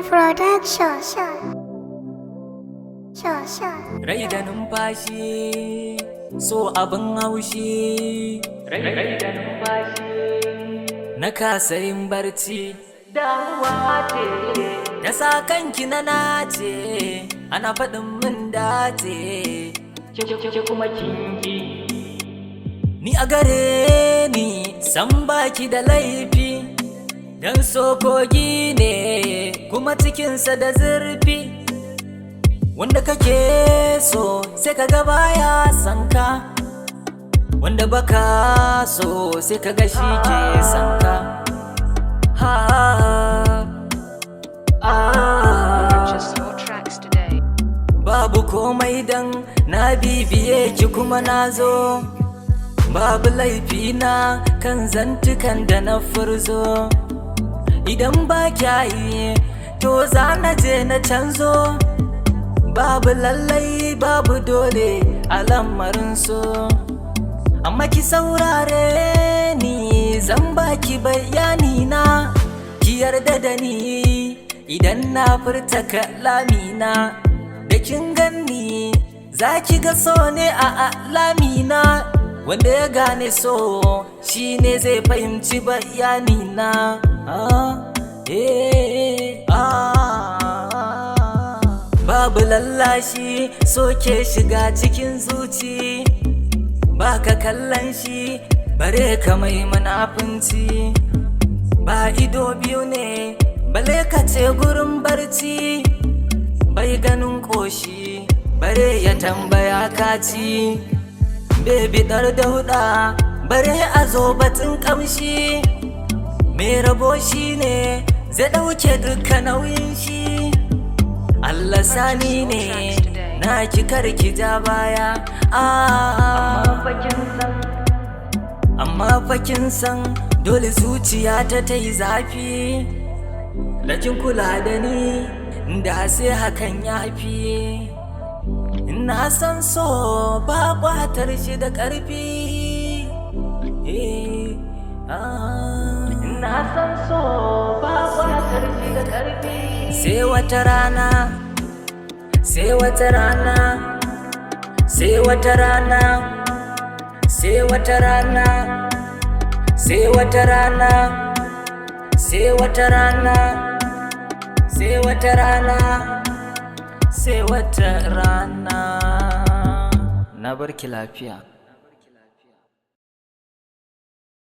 Production. Rai da numfashi, so abin haushi. Rai da numfashi, na kasa yin barci. Damuwa ce, da sa kanki na nace, ana faɗin min dace. Ke kuma kinki. Ni a gare ni, san baki da laifi. Dan so kogi ne, kuma cikinsa da zurfi. Wanda kake so sai ka ga baya sanka, wanda baka so sai ka ga shi ke sanka. Purchase your tracks today. Babu komai dan na bibiye ki kuma na zo, babu laifi na kan zantukan da na furzo. Idan ba kyayi to za na je na canzo, babu lallai babu dole a lamarin so. Amma ki saurare ni, zan baki bayani na, ki yarda da ni idan na furta kalamina. Da kin ganni za ki ga so ne a alamina, wanda ya gane so shi ne zai fahimci bayani na. Babu lallashi so ke shiga cikin zuci, baka kallon shi bare ka mai munafunci. Ba ido biyu ne bale ka ce gurin barci, bai ganin koshi bare ya tambaya kaci. Baby dar dauda bare a zo batun kamshi, mai rabo shi ne zai dauke duka nauyin shi. Allah sani ne na ki karki ja baya. Amma fakin san dole zuciya ta yi zafi. Lakin kula da ni da sai hakan ya fi. Na san so ba kwatar shi da ƙarfi. Na san so ba kwatar shi da ƙarfi. Sai wata rana, sai wata rana, sai wata rana, sai wata rana, sai wata rana, sai wata rana, sai wata rana, sai wata rana. Na barki lafiya.